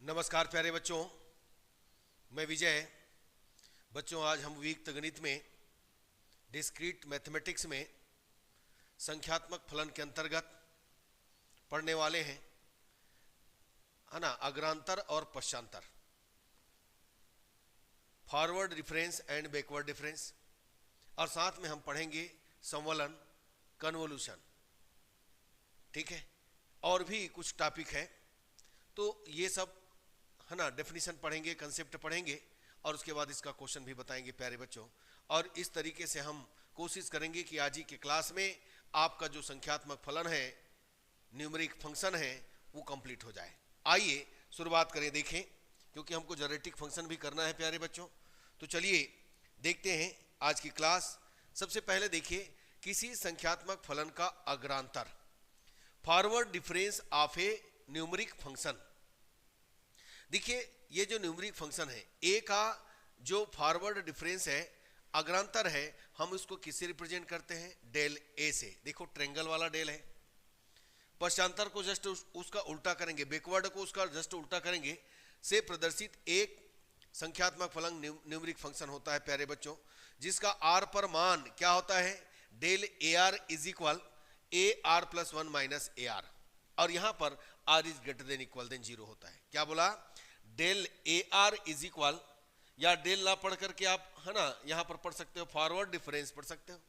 नमस्कार प्यारे बच्चों, मैं विजय। बच्चों, आज हम वियुक्त गणित में डिस्क्रीट मैथमेटिक्स में संख्यात्मक फलन के अंतर्गत पढ़ने वाले हैं, है ना। अग्रांतर और पश्चांतर, forward difference and backward difference, और साथ में हम पढ़ेंगे संवलन, कन्वोल्यूशन। ठीक है, और भी कुछ टॉपिक है, तो ये सब है ना, डेफिनेशन पढ़ेंगे, कंसेप्ट पढ़ेंगे, और उसके बाद इसका क्वेश्चन भी बताएंगे प्यारे बच्चों। और इस तरीके से हम कोशिश करेंगे कि आज ही के क्लास में आपका जो संख्यात्मक फलन है, न्यूमेरिक फंक्शन है, वो कंप्लीट हो जाए। आइए शुरुआत करें, देखें, क्योंकि हमको जेनेटिक फंक्शन भी करना है प्यारे बच्चों। तो चलिए देखते हैं आज की क्लास। सबसे पहले देखिए, किसी संख्यात्मक फलन का अग्रांतर, forward difference of a numeric function. देखिए, ये जो न्यूमेरिक फंक्शन है, ए का जो फॉरवर्ड डिफरेंस है, अग्रांतर है, हम इसको किससे रिप्रेजेंट करते हैं? डेल ए से। देखो ट्रेंगल वाला डेल है। पश्चांतर को जस्ट उसका उल्टा करेंगे, बैकवर्ड को उसका जस्ट उल्टा करेंगे, से प्रदर्शित एक संख्यात्मक फलन न्यूमेरिक फंक्शन होता है प्यारे बच्चों, जिसका आर पर मान क्या होता है? Del A R is equal A R plus 1 minus A R, और यहां पर R is greater than equal than 0 होता है। क्या बोला? Del A R is equal, या डेल ना पढ़ करके आप, है ना, यहां पर पढ़ सकते हो, फॉरवर्ड डिफरेंस पढ़ सकते हो।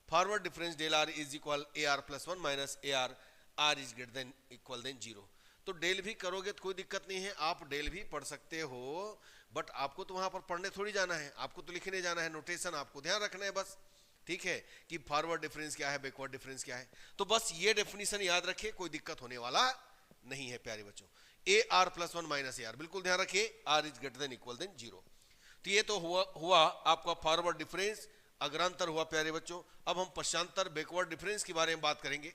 Forward difference del R is equal A R plus 1 minus A R, R is greater than equal than 0। तो डेल भी करोगे तो कोई दिक्कत नहीं है, आप डेल भी पढ़ सकते हो, बट आपको तो वहां पर पढ़ने थोड़ी जाना है, आपको तो लिखने जाना है, नोटेशन आपको ध्यान रखना है बस। ठीक है, कि फॉरवर्ड डिफरेंस क्या है, बैकवर्ड डिफरेंस क्या है। तो बस ये डेफिनेशन याद रखिए, कोई दिक्कत होने वाला नहीं है प्यारे बच्चों। A R plus 1 minus A R, बिल्कुल ध्यान रखिए, R is greater than equal than 0। तो ये तो हुआ आपका फॉरवर्ड डिफरेंस, अग्रांतर हुआ प्यारे बच्चों। अब हम पश्चांतर, बैकवर्ड डिफरेंस के बारे में बात करेंगे।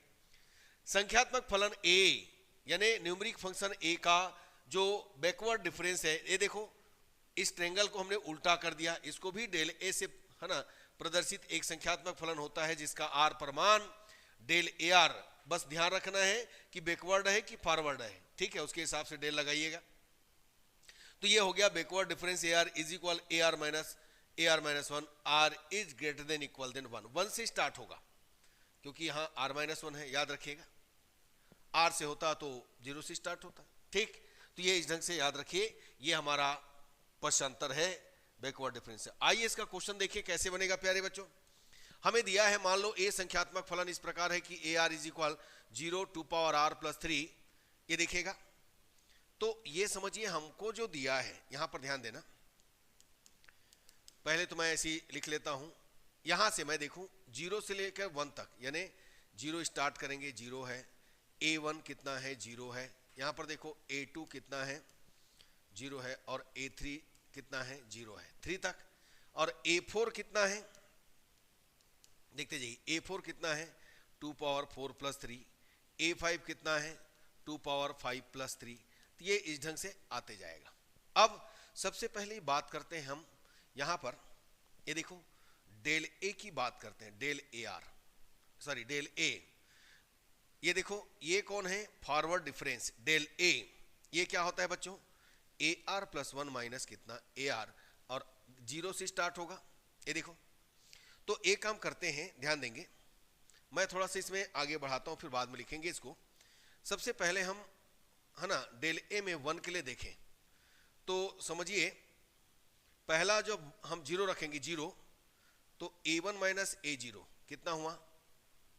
संख्यात्मक फलन ए यानी न्यूमेरिक फंक्शन ए का जो बैकवर्ड डिफरेंस है, ये देखो, इस ट्रेंगल को हमने उल्टा कर दिया, इसको भी डेल ए से, है ना, प्रदर्शित एक संख्यात्मक फलन होता है जिसका आर पर मान डेल ए आर। बस ध्यान रखना है कि बैकवर्ड है कि फॉरवर्ड है, ठीक है, उसके हिसाब से डेल लगाइएगा। तो ये हो गया backward difference A R is equal A R minus 1, R is greater than equal than 1 से स्टार्ट होगा, क्योंकि यहां आर माइनस 1 है, याद रखिएगा। आर से होता तो 0 से स्टार्ट होता। ठीक, तो ये इस ढंग से याद रखिए, ये हमारा पश्चांतर है, बैकवर्ड डिफरेंस है। आइए इसका क्वेश्चन देखिए कैसे बनेगा प्यारे बच्चों। हमें दिया है, मान लो ए संख्यात्मक फलन इस प्रकार है कि A R is equal 0 to power R plus 3, ये देखिएगा। तो ये समझिए, हमको जो दिया है, यहां पर ध्यान देना, पहले तो मैं ऐसी लिख लेता हूं, यहां से मैं देखूं 0 से लेकर 1 तक, यानी 0 स्टार्ट करेंगे, 0 है, A1 कितना है? 0 है। यहां पर देखो A2 कितना है? 0 है, और A3 कितना है? 0 है, 3 तक। और A4 कितना है? देखते जाइए, A4 कितना है? 2 पावर 4 प्लस 3। A5 कितना है? 2 पावर 5 प्लस 3। तो ये इस ढंग से आते जाएगा। अब सबसे पहले बात करते हैं हम यहां पर, ये देखो, डेल ए की बात करते हैं, del A R, sorry del A. ये देखो, ये कौन है? Forward difference del A. ये क्या होता है बच्चों? ए आर प्लस 1 माइनस कितना? ए आर, और 0 से स्टार्ट होगा, ये देखो। तो एक काम करते हैं, ध्यान देंगे, मैं थोड़ा सा इसमें आगे बढ़ाता हूं, फिर बाद में लिखेंगे इसको। सबसे पहले हम, है ना, डेल ए में 1 के लिए देखें, तो समझिए, पहला जो हम 0 रखेंगे, 0, तो A1 माइनस A0 कितना हुआ?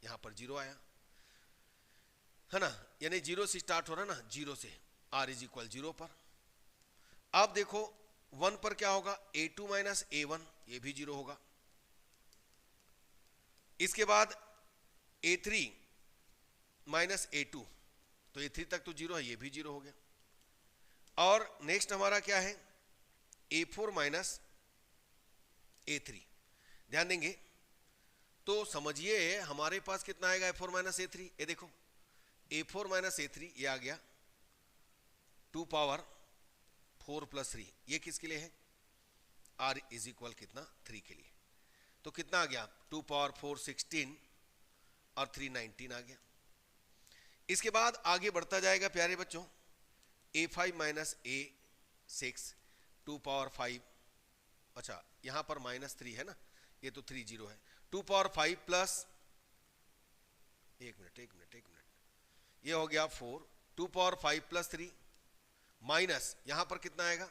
यहां पर 0 आया, है ना, यानी 0 से स्टार्ट हो रहा है ना, 0 से R इज इक्वल 0 पर। अब देखो 1 पर क्या होगा? A2 माइनस A1, ये भी 0 होगा। इसके बाद A3 माइनस A2, तो A3 तक तो 0 है, ये भी 0 हो गया। और नेक्स्ट हमारा क्या है? A4 माइनस A3, ध्यान देंगे तो समझिए हमारे पास कितना आएगा? A4 माइनस A3, ये देखो, A4 माइनस A3 ये आ गया 2 पावर 4 प्लस 3। ये किसके लिए है? R इज इक्वल कितना? 3 के लिए। तो कितना आ गया? 2 पावर 4 16, और 3 19 आ गया। इसके बाद आगे बढ़ता जाएगा प्यारे बच्चों, a5 माइनस a6 2 पावर 5, अच्छा यहां पर -3 है ना, ये तो 3 0 है, 2 पावर 5 प्लस, एक मिनट, ये हो गया 4, 2 पावर 5 प्लस 3 माइनस यहां पर कितना आएगा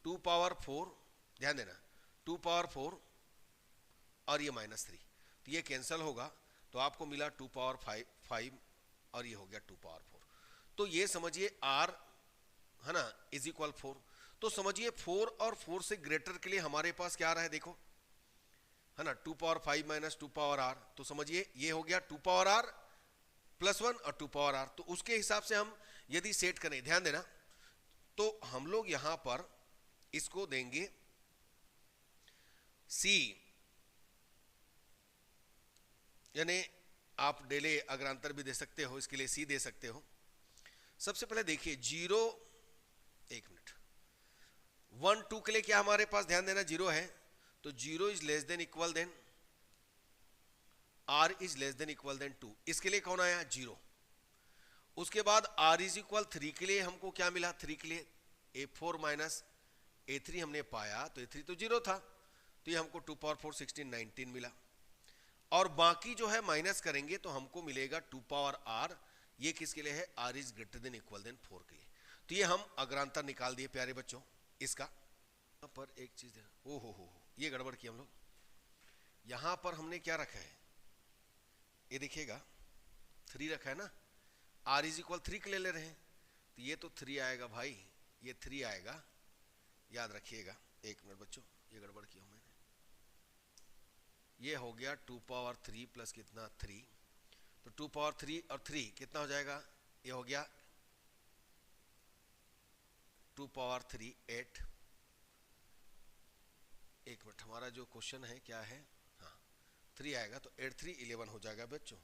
2 पावर 4, ध्यान देना 2 पावर 4 और ये -3, तो ये कैंसिल होगा, तो आपको मिला 2 पावर 5 और ये हो गया 2 पावर 4। तो ये समझिए r है ना इज इक्वल 4। तो समझिए 4 और 4 से ग्रेटर के लिए हमारे पास क्या आ रहा है, देखो है ना 2 पावर 5 माइनस 2 पावर r, तो समझिए ये हो गया 2 पावर r प्लस 1 और 2 पावर r। तो उसके हिसाब से हम यदि सेट करें, ध्यान देना, तो हम लोग यहां पर इसको देंगे c, यानी आप डेले अग्रांतर भी दे सकते हो, इसके लिए c दे सकते हो। सबसे पहले देखिए 0, एक मिनट, 1 2 के लिए क्या हमारे पास, ध्यान देना 0 है, तो 0 is less than equal than r is less than equal than 2, इसके लिए कौन आया 0। उसके बाद r इज इक्वल 3 के लिए हमको क्या मिला, 3 के लिए a4 माइनस a3 हमने पाया, तो a3 तो 0 था, तो ये हमको 2 पावर 4 16 19 मिला। और बाकी जो है माइनस करेंगे तो हमको मिलेगा 2 पावर r, ये किसके लिए है, r is greater than equal than 4 के लिए। तो ये हम अग्रांतर निकाल दिए प्यारे बच्चों इसका। यहाँ पर एक चीज है, ओ हो ये गड़बड़ की हम लोग, यहां पर हमने क्या रखा है, ये देखिएगा 3 रखा है ना, r इज इक्वल 3 के लिए ले रहे हैं, तो ये तो 3 आएगा भाई, ये 3 आएगा, याद रखिएगा। एक मिनट बच्चों, ये गड़बड़ किया मैंने, ये हो गया 2 पावर 3 प्लस कितना 3, तो 2 पावर 3 और 3 कितना हो जाएगा, ये हो गया 2 पावर 3 8। एक मिनट, हमारा जो क्वेश्चन है क्या है, हाँ 3 आएगा, तो 8 3 11 हो जाएगा बच्चों,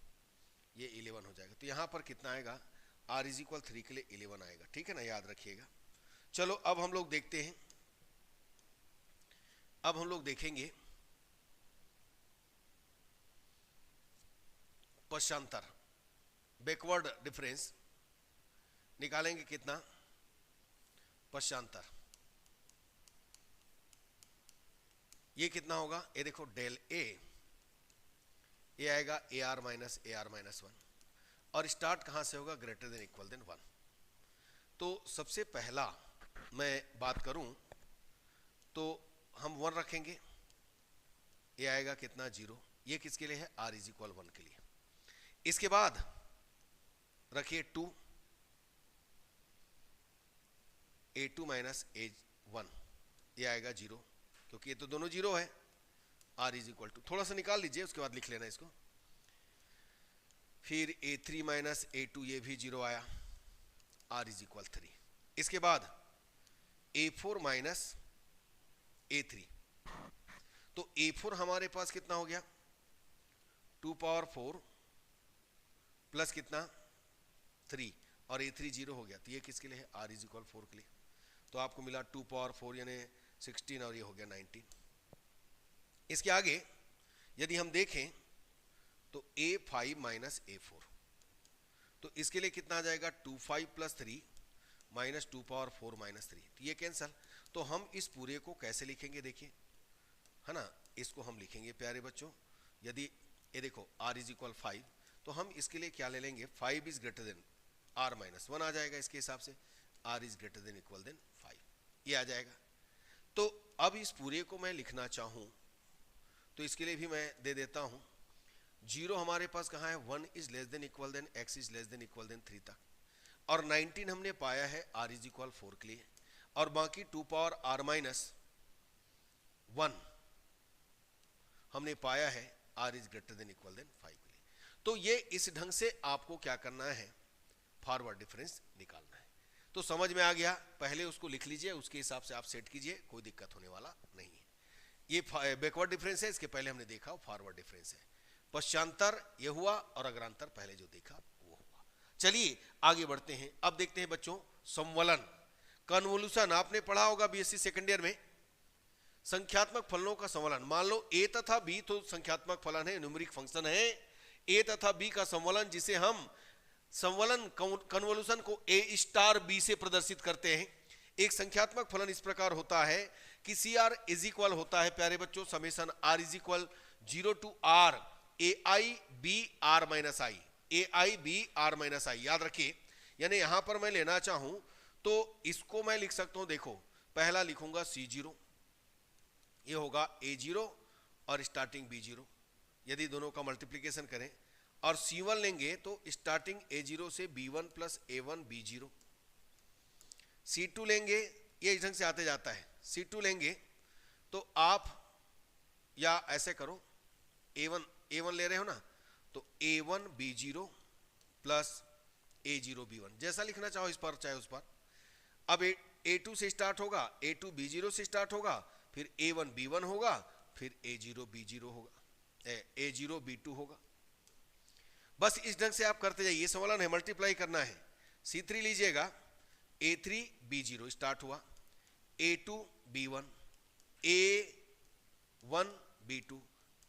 ये 11 हो जाएगा। तो यहां पर कितना आएगा, r इज इक्वल 3 के लिए 11 आएगा, ठीक है ना, याद रखिएगा। चलो अब हम लोग देखते हैं, अब हम लोग देखेंगे पश्चांतर, बैकवर्ड डिफरेंस निकालेंगे कितना, पश्चांतर, ये कितना होगा, ये देखो डेल a, ये आएगा ar माइनस वन, और स्टार्ट कहां से होगा, ग्रेटर देन इक्वल देन 1। तो सबसे पहला मैं बात करूं तो हम 1 रखेंगे, ये आएगा कितना 0, ये किसके लिए है, r इज इक्वल 1 के लिए। इसके बाद रखिए 2, a2 माइनस a1, ये आएगा 0, क्योंकि ये तो दोनों 0 है, r इज इक्वल टू, थोड़ा सा निकाल लीजिए उसके बाद लिख लेना इसको। फिर a3 माइनस a2, ये भी 0 आया, r इज इक्वल 3। इसके बाद a4 माइनस a3, तो a4 हमारे पास कितना हो गया, 2 पावर 4 प्लस कितना 3, और a3 0 हो गया, तो ये किसके लिए है, r इज इक्वल 4 के लिए। तो आपको मिला 2 पावर 4 यानी 16, और ये हो गया 19। इसके आगे यदि हम देखें तो a5 माइनस a4, तो इसके लिए कितना आ जाएगा, 25 प्लस 3 माइनस 2 पावर 4 माइनस 3, तो ये कैंसल। तो हम इस पूरे को कैसे लिखेंगे, देखिए है ना, इसको हम लिखेंगे प्यारे बच्चों, यदि ये देखो r इज इक्वल 5, तो हम इसके लिए क्या ले लेंगे, 5 is greater than r minus 1 आ जाएगा, इसके हिसाब से r is greater than equal than 5, ये आ जाएगा। तो अब इस पूरे को मैं लिखना चाहूं तो इसके लिए भी मैं दे देता हूं, 0 हमारे पास कहां है, 1 is less than equal than x is less than equal than 3 तक, और 19 हमने पाया है r इज इक्वल 4 के लिए, और बाकी 2 पावर r माइनस 1 हमने पाया है r is greater than equal than 5 के लिए। तो ये इस ढंग से आपको क्या करना है, फॉरवर्ड डिफरेंस निकालना है। तो समझ में आ गया, पहले उसको लिख लीजिए, उसके हिसाब से आप सेट कीजिए, कोई दिक्कत होने वाला नहीं है। ये बैकवर्ड डिफरेंस है, इसके पहले हमने देखा फॉरवर्ड डिफरेंस है। पश्चांतर ये हुआ, और अग्रांतर पहले जो देखा वो हुआ। चलिए आगे बढ़ते हैं। अब देखते हैं बच्चों संवलन, कन्वोल्यूशन आपने पढ़ा होगा बीएससी सेकेंड ईयर में, संख्यात्मक फलनों का संवलन। मान लो a तथा b तो संख्यात्मक फलन है, न्यूमेरिक फंक्शन है, a तथा b का संवलन जिसे हम संवलन कन्वोल्यूशन को ए स्टार बी से प्रदर्शित करते हैं। एक संख्यात्मक फलन इस प्रकार होता है कि सी आर इज इक्वल होता है प्यारे बच्चों summation R is equal 0 to R A I B R minus I, A I B R minus I. याद रखिए, यानी यहां पर मैं लेना चाहूं तो इसको मैं लिख सकता हूं, देखो पहला लिखूंगा C0, ये होगा A0 और स्टार्टिंग B0, यदि दोनों का मल्टीप्लीकेशन करें, और C1 लेंगे तो स्टार्टिंग A0 से B1 plus A1 B0। C2 लेंगे, ये इस ढंग से आते जाता है, C2 लेंगे तो आप या ऐसे करो, A1 ले रहे हो ना, तो A1 B0 plus A0 B1, जैसा लिखना चाहो इस पर चाहे उस पर। अब A2 से स्टार्ट होगा, A2 B0 से स्टार्ट होगा, फिर A1 B1 होगा, फिर A0 B0 होगा, A0 B2 होगा। बस इस ढंग से आप करते जाइए, ये संवलन है, मल्टीप्लाई करना है। C3 लीजिएगा, A3 B0 स्टार्ट हुआ, A2 B1, A1 B2,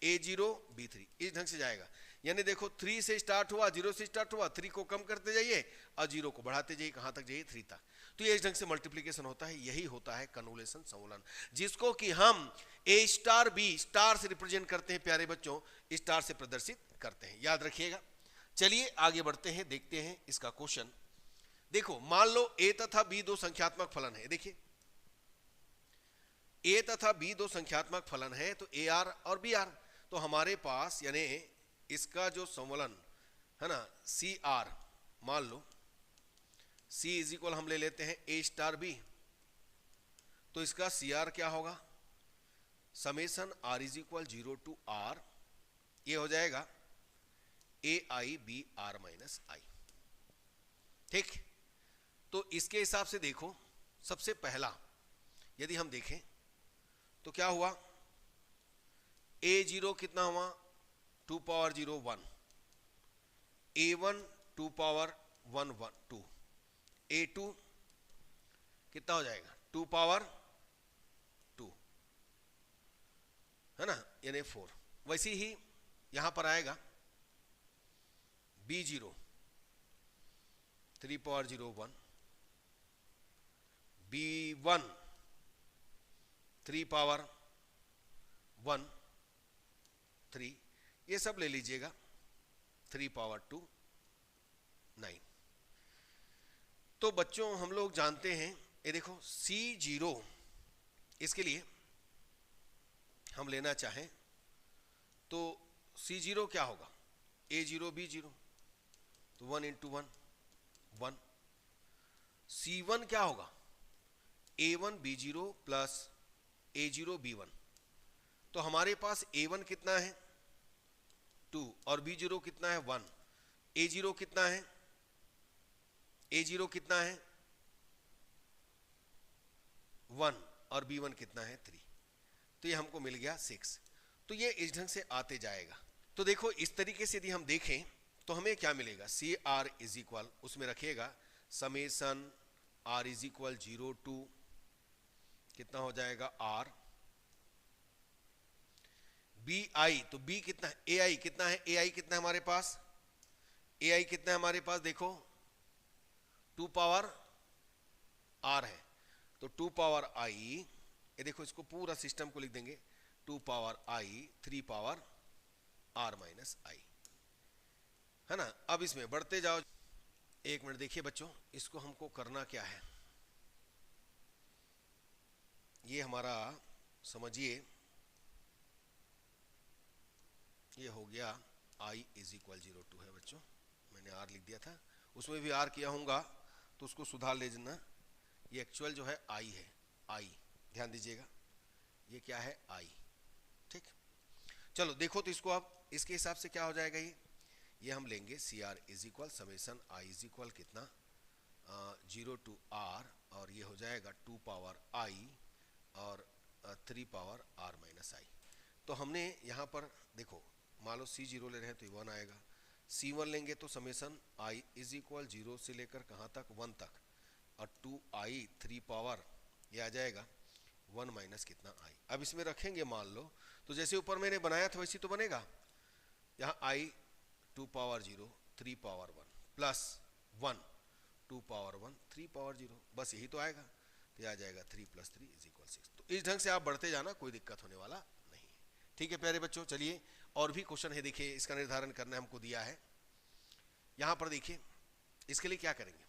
A0 B3, इस ढंग से जाएगा। यानी देखो 3 से स्टार्ट हुआ, 0 से स्टार्ट हुआ, 3 को कम करते जाइए और 0 को बढ़ाते जाइए, कहां तक जाइए 3 तक। तो ये इस ढंग से मल्टीप्लिकेशन होता है, यही होता है कन्वोल्यूशन संवलन, जिसको कि हम A स्टार B स्टार से रिप्रेजेंट करते हैं प्यारे बच्चों, स्टार से प्रदर्शित करते हैं, याद रखिएगा। चलिए आगे बढ़ते हैं, देखते हैं इसका क्वेश्चन। देखो मान लो A तथा B दो संख्यात्मक फलन है, देखिए A तथा B दो संख्यात्मक फलन है, तो AR और BR, तो हमारे पास यानी इसका जो संवलन है ना CR, मान लो C इज इक्वल हम ले लेते हैं A स्टार B, तो इसका CR क्या होगा, summation R is equal 0 to R, ये हो जाएगा AI B R minus I. ठीक, तो इसके हिसाब से देखो, सबसे पहला यदि हम देखें तो क्या हुआ, A0 कितना हुआ 2 पावर 0 1, A1 2 पावर 1 1 2, A2 कितना हो जाएगा 2 पावर 2, है ना, यानी 4। वैसे ही यहां पर आएगा B0 3 पावर 0 1, B1 3 पावर 1 3, ये सब ले लीजिएगा, 3 पावर 2 9। तो बच्चों हम लोग जानते हैं, ये देखो C0, इसके लिए हम लेना चाहें तो C0 क्या होगा, A0 B0, तो 1 इंटू 1 1। C1 क्या होगा, A1 B0 plus A0 B1, तो हमारे पास A1 कितना है 2 और B0 कितना है 1, A0 कितना है, A0 कितना है 1 और B1 कितना है 3, तो ये हमको मिल गया 6। तो ये इस ढंग से आते जाएगा। तो देखो इस तरीके से यदि हम देखें तो हमें क्या मिलेगा, CR इज इक्वल, उसमें रखिएगा summation R is equal 0 to कितना हो जाएगा R, BI, तो B कितना है, AI कितना है, AI कितना है हमारे पास, AI कितना है हमारे पास, देखो 2 पावर R है, तो 2 पावर I, ये देखो इसको पूरा सिस्टम को लिख देंगे 2 power I 3 power R minus I, है ना। अब इसमें बढ़ते जाओ, एक मिनट देखिए बच्चों, इसको हमको करना क्या है, ये हमारा समझिए, ये हो गया I इज इक्वल 0 टू है बच्चों, मैंने R लिख दिया था, उसमें भी R किया होगा तो उसको सुधार ले लेना, ये एक्चुअल जो है I है, I ध्यान दीजिएगा, ये क्या है I। ठीक, चलो देखो तो इसको आप इसके हिसाब से क्या हो जाएगा, ये हम लेंगे CR is equal summation I is equal कितना 0 टू R, और ये हो जाएगा 2 पावर I और 3 पावर R माइनस आई। तो हमने यहाँ पर देखो मान लो C0 ले रहे हैं तो 1 आएगा, C1 लेंगे तो समेसन I इज इक्वल 0 से लेकर कहाँ तक 1 तक, और 2I 3 पावर ये आ जाएगा 1 माइनस कितना I। अब इसमें रखेंगे मान लो, तो जैसे ऊपर मैंने बनाया था वैसे तो बनेगा, यहाँ I 2 power 0 3 power 1 plus 1, 2 power 1, 3 power 0, बस यही तो आएगा। तो आ जाएगा 3 + 3 = 6। तो इस ढंग से आप बढ़ते जाना, कोई दिक्कत होने वाला नहीं है। ठीक है प्यारे बच्चों, चलिए और भी क्वेश्चन है, देखिए इसका निर्धारण करना हमको दिया है। यहां पर देखिए इसके लिए क्या करेंगे,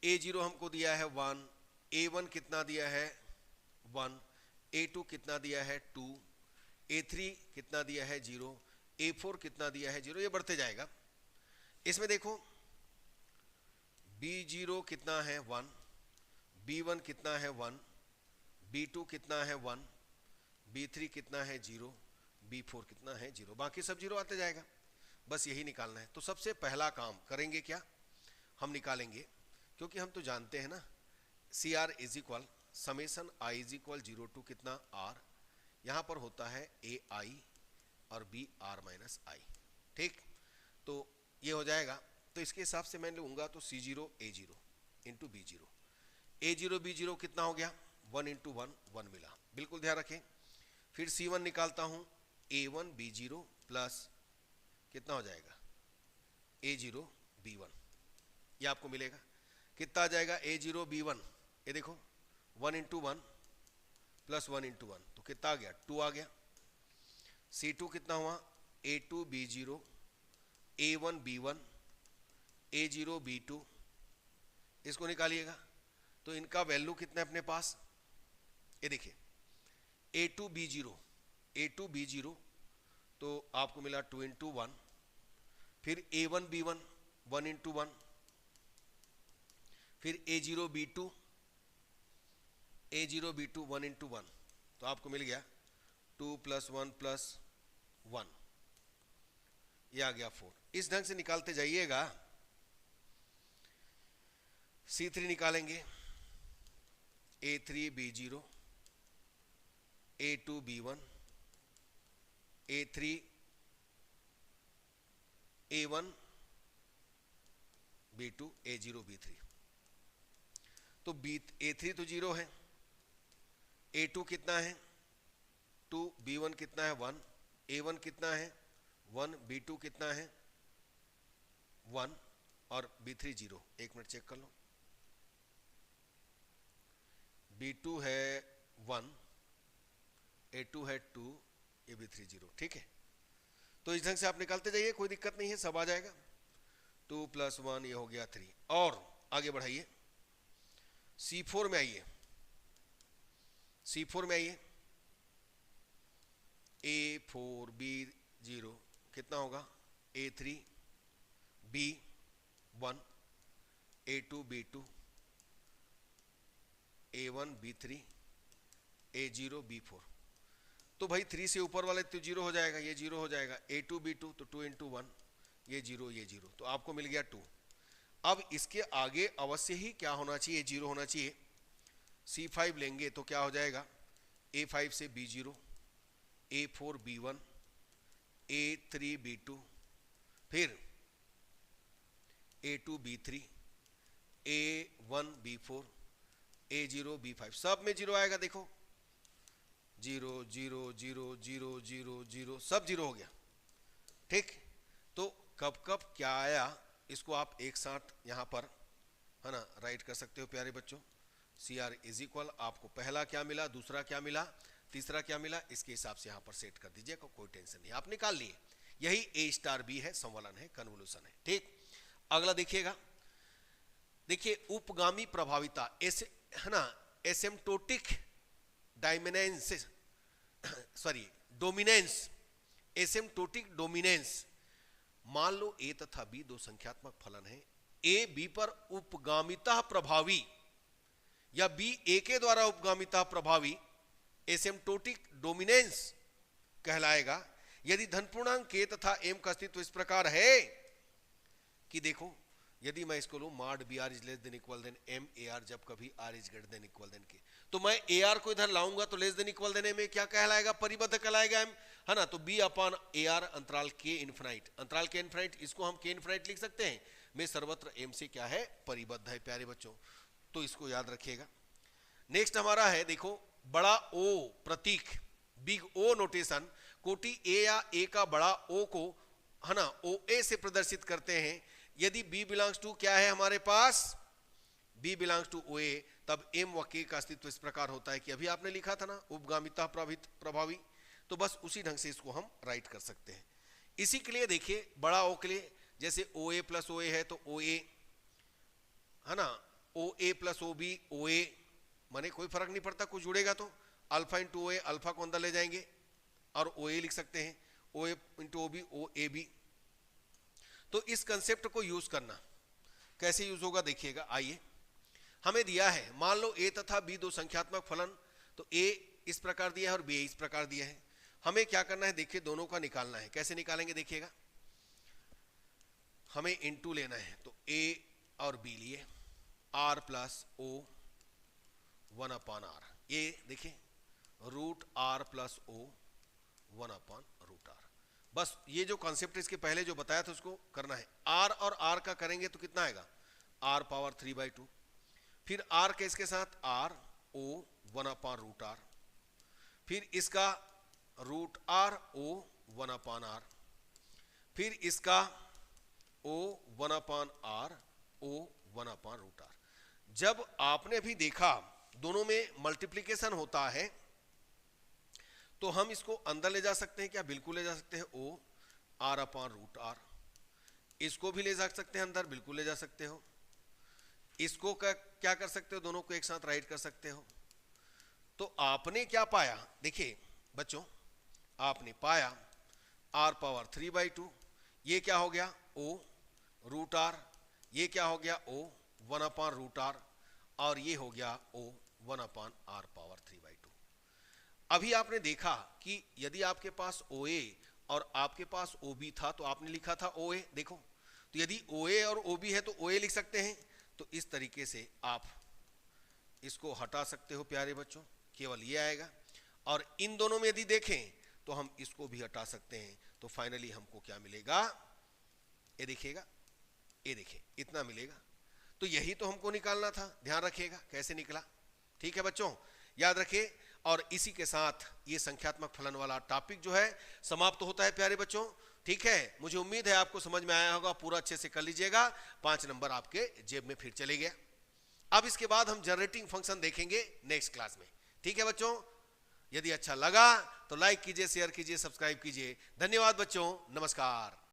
A0 हमको दिया है 1, A1 कितना दिया है 1, A2 कितना दिया है 2, A3 कितना दिया है 0, A4 कितना दिया है 0, ये बढ़ते जाएगा। इसमें देखो B0 कितना है 1, B1 कितना है 1, B2 कितना है 1, B3 कितना है 0, B4 कितना है 0, बाकी सब 0 आते जाएगा, बस यही निकालना है। तो सबसे पहला काम करेंगे क्या, हम निकालेंगे, क्योंकि हम तो जानते हैं ना CR = समेशन I = 0 to कितना R, यहाँ पर होता है AI और BR - I। ठीक, तो ये हो जाएगा। तो इसके हिसाब से मैं लूँगा तो C0 A0 × B0, A0 B0 कितना हो गया 1 × 1, 1 मिला, बिल्कुल ध्यान रखें। फिर C1 निकालता हूँ A1 B0 प्लस कितना हो जाएगा A0 B1, ये आपको मिलेगा। कितना आ जाएगा A0 B1, ये देखो 1 × 1 प्लस 1 × 1, तो कितना आ गया 2 आ गया। C2 कितना हुआ A2 B0, A1 B1, A0 B2, इसको निकालिएगा। तो इनका वैल्यू कितना है अपने पास, ये देखिए A2 B0, तो आपको मिला 2 × 1, फिर A1 B1 1 × 1, फिर A0 B2 1 × 1, तो आपको मिल गया 2 + 1 + 1, ये आ गया 4। इस ढंग से निकालते जाइएगा। C3 निकालेंगे A3 B0, A2 B1, A3 A1 B2, A0 B3, तो A3 तो 0 है, A2 कितना है 2, B1 कितना है 1, A1 कितना है 1, B2 कितना है 1 और B3 0। एक मिनट चेक कर लो, B2 है 1, A2 है 2, ये B3 0। ठीक है, तो इस ढंग से आप निकालते जाइए, कोई दिक्कत नहीं है, सब आ जाएगा। 2 + 1 ये हो गया 3। और आगे बढ़ाइए, C4 में आइए, C4 में आइए, A4 B0 कितना होगा A3 B1, A2 B2, A1 B3, A0 B4। तो भाई 3 से ऊपर वाले तो 0 हो जाएगा, ये 0 हो जाएगा। A2 B2 तो 2 × 1, ये 0 ये 0, तो आपको मिल गया 2। अब इसके आगे अवश्य ही क्या होना चाहिए 0 होना चाहिए। C5 लेंगे तो क्या हो जाएगा A5 से B0, A4 B1, A3 B2, फिर A2 B3, A1 B4, A0 B5, सब में 0 आएगा। देखो 0 0 0 0 0 0 सब 0 हो गया। ठीक, तो कब कब क्या आया इसको आप एक साथ यहाँ पर है ना राइट कर सकते हो प्यारे बच्चों। CR = आपको पहला क्या मिला, दूसरा क्या मिला, तीसरा क्या मिला, इसके हिसाब से यहाँ पर सेट कर दीजिए, कोई टेंशन नहीं, आप निकाल लिए। यही A* B है, संवलन है, कन्वोल्यूशन है। ठीक, अगला देखिएगा, देखिए उपगामी प्रभाविता है ना, एसिम्प्टोटिक डायमिनेंस डोमिनेंस, एसिम्प्टोटिक डोमिनेंस। मान लो A तथा B दो संख्यात्मक फलन है, A B पर उपगामिता प्रभावी या B A के द्वारा उपगामिता प्रभावी एसिम्प्टोटिक डोमिनेंस कहलाएगा यदि धन पूर्णांक K तथा M का अस्तित्व इस प्रकार है कि देखो, यदि मैं इसको लूं mod BR > M AR, जब कभी R > K, तो मैं AR को इधर लाऊंगा तो लेस देन इक्वल देने में क्या कहलाएगा, परिबद्ध कहलाएगा M, है ना। तो B/AR अंतराल K इन्फिनाइट, अंतराल K इन्फिनाइट, इसको हम K इन्फिनाइट लिख सकते हैं, में सर्वत्र M से क्या है, परिबद्ध है प्यारे बच्चों, तो इसको याद रखिएगा। नेक्स्ट हमारा है देखो बड़ा O प्रतीक, बिग O नोटेशन, कोटि A या A का बड़ा O को है ना OA से प्रदर्शित करते हैं यदि B बिलोंग्स टू क्या है हमारे पास, B बिलोंग्स टू OA, तब M व K का अस्तित्व इस प्रकार होता है कि अभी आपने लिखा था ना, उपगामिता प्रभावी, तो बस उसी ढंग से इसको हम राइट कर सकते हैं। इसी के लिए देखिए बड़ा O के लिए, जैसे OA प्लस OA है तो OA है ना, OA प्लस OB OA, माने कोई फर्क नहीं पड़ता, कुछ जुड़ेगा तो अल्फा इंटू OA, अल्फा को अंदर ले जाएंगे और OA लिख सकते हैं, OA इंटू OB OAB। तो इस कंसेप्ट को यूज करना, कैसे यूज होगा देखिएगा। आइए, हमें दिया है, मान लो A तथा B दो संख्यात्मक फलन, तो A इस प्रकार दिया है और B इस प्रकार दिया है। हमें क्या करना है, देखिए दोनों का निकालना है। कैसे निकालेंगे देखिएगा, हमें इनटू लेना है, तो A और B लिए R प्लस O 1/R, ये देखिए root R plus O 1/√R। बस ये जो कॉन्सेप्ट इसके पहले जो बताया था उसको करना है। R और R का करेंगे तो कितना आएगा, R पावर 3/2, फिर R के इसके साथ R O 1/√R, फिर इसका रूट R O 1/R, फिर इसका O 1/R O 1/√R। जब आपने भी देखा दोनों में मल्टीप्लिकेशन होता है तो हम इसको अंदर ले जा सकते हैं क्या, बिल्कुल ले जा सकते हैं, O R/√R। इसको भी ले जा सकते हैं अंदर, बिल्कुल ले जा सकते हो। इसको क्या कर सकते हो, दोनों को एक साथ राइट कर सकते हो। तो आपने क्या पाया, देखिए बच्चों, आपने पाया R पावर 3/2, ये क्या हो गया O√R, ये क्या हो गया O 1/√R, और ये हो गया O 1/R पावर 3/2। अभी आपने देखा कि यदि आपके पास OA और आपके पास OB था तो आपने लिखा था OA, देखो, तो यदि OA और OB है तो OA लिख सकते हैं। तो इस तरीके से आप इसको हटा सकते हो प्यारे बच्चों, केवल ये आएगा। और इन दोनों में यदि देखें तो हम इसको भी हटा सकते हैं, तो फाइनली हमको क्या मिलेगा, ये देखिएगा, ये देखिए इतना मिलेगा। तो यही तो हमको निकालना था, ध्यान रखिएगा कैसे निकला। ठीक है बच्चों, याद रखिए। और इसी के साथ ये संख्यात्मक फलन वाला टॉपिक जो है समाप्त होता है प्यारे बच्चों। ठीक है, मुझे उम्मीद है आपको समझ में आया होगा, पूरा अच्छे से कर लीजिएगा। 5 नंबर आपके जेब में फिर चले गया। अब इसके बाद हम जनरेटिंग फंक्शन देखेंगे नेक्स्ट क्लास में। ठीक है बच्चों, यदि अच्छा लगा तो लाइक कीजिए, शेयर कीजिए, सब्सक्राइब कीजिए। धन्यवाद बच्चों, नमस्कार।